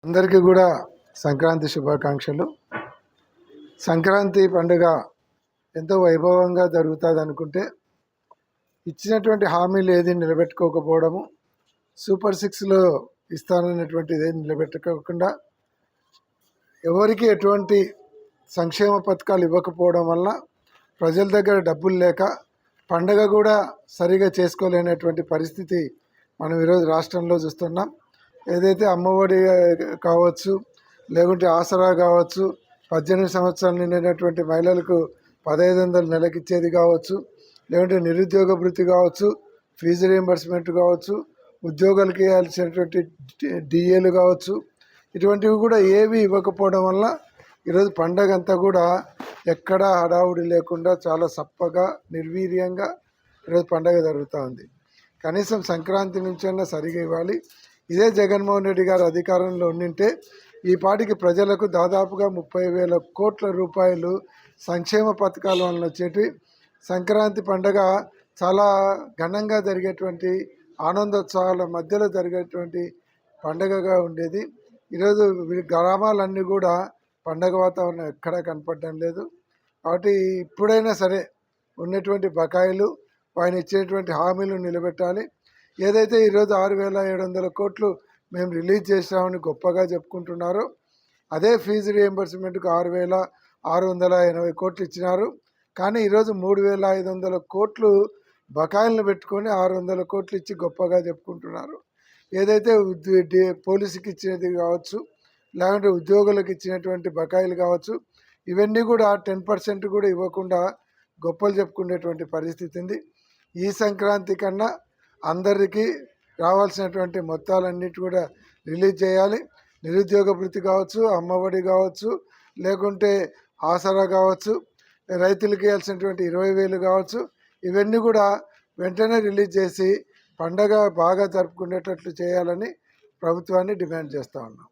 అందరికీ కూడా సంక్రాంతి శుభాకాంక్షలు. సంక్రాంతి పండుగ ఎంతో వైభవంగా జరుగుతుంది అనుకుంటే ఇచ్చినటువంటి హామీలు ఏది నిలబెట్టుకోకపోవడము, సూపర్ సిక్స్లో ఇస్తానన్నటువంటిది ఏది నిలబెట్టుకోకుండా ఎవరికి ఎటువంటి సంక్షేమ పథకాలు ఇవ్వకపోవడం వల్ల ప్రజల దగ్గర డబ్బులు లేక పండుగ కూడా సరిగా చేసుకోలేనటువంటి పరిస్థితి మనం ఈరోజు రాష్ట్రంలో చూస్తున్నాం. ఏదైతే అమ్మఒడి కావచ్చు, లేకుంటే ఆసరా కావచ్చు, 18 సంవత్సరాలు నిండినటువంటి మహిళలకు 1500 నెలకిచ్చేది కావచ్చు, లేకుంటే నిరుద్యోగ భృతి కావచ్చు, ఫీజు రీయింబర్స్మెంట్ కావచ్చు, ఉద్యోగాలకు ఇవ్వాల్సినటువంటి డిఏలు కావచ్చు, ఇటువంటివి కూడా ఏవి ఇవ్వకపోవడం వల్ల ఈరోజు పండగ అంతా కూడా ఎక్కడా హడావుడి లేకుండా చాలా సప్పగా నిర్వీర్యంగా ఈరోజు పండగ జరుగుతూ ఉంది. కనీసం సంక్రాంతి నుంచైనా సరిగా ఇవ్వాలి. ఇదే జగన్మోహన్ రెడ్డి గారు అధికారంలో ఉండింటే ఈ పాటికి ప్రజలకు దాదాపుగా 30,000 కోట్ల రూపాయలు సంక్షేమ పథకాల వలన వచ్చేటి. సంక్రాంతి పండగ చాలా ఘనంగా జరిగేటువంటి ఆనందోత్సవాల మధ్యలో జరిగేటువంటి పండగగా ఉండేది. ఈరోజు గ్రామాలన్నీ కూడా పండగ వాతావరణం ఎక్కడా కనపడడం లేదు. కాబట్టి ఇప్పుడైనా సరే ఉన్నటువంటి బకాయిలు, ఆయన ఇచ్చినటువంటి హామీలు నిలబెట్టాలి. ఏదైతే ఈరోజు 6,700 కోట్లు మేము రిలీజ్ చేసామని గొప్పగా చెప్పుకుంటున్నారో అదే ఫీజు రీయింబర్స్మెంట్కు 6,680 కోట్లు ఇచ్చినారు. కానీ ఈరోజు 3,500 కోట్లు బకాయిలను పెట్టుకొని 600 కోట్లు ఇచ్చి గొప్పగా చెప్పుకుంటున్నారు. ఏదైతే పోలీసుకి ఇచ్చినది కావచ్చు, లేకుంటే ఉద్యోగులకు ఇచ్చినటువంటి బకాయిలు కావచ్చు, ఇవన్నీ కూడా 10% కూడా ఇవ్వకుండా గొప్పలు చెప్పుకునేటువంటి పరిస్థితి ఉంది. ఈ సంక్రాంతి కన్నా అందరికీ రావాల్సినటువంటి మొత్తాలన్నిటి కూడా రిలీజ్ చేయాలి. నిరుద్యోగ భృతి కావచ్చు, అమ్మఒడి కావచ్చు, లేకుంటే ఆసరా కావచ్చు, రైతులకి ఇవ్వాల్సినటువంటి 20,000 కావచ్చు, ఇవన్నీ కూడా వెంటనే రిలీజ్ చేసి పండగ బాగా జరుపుకునేటట్లు చేయాలని ప్రభుత్వాన్ని డిమాండ్ చేస్తూ ఉన్నాం.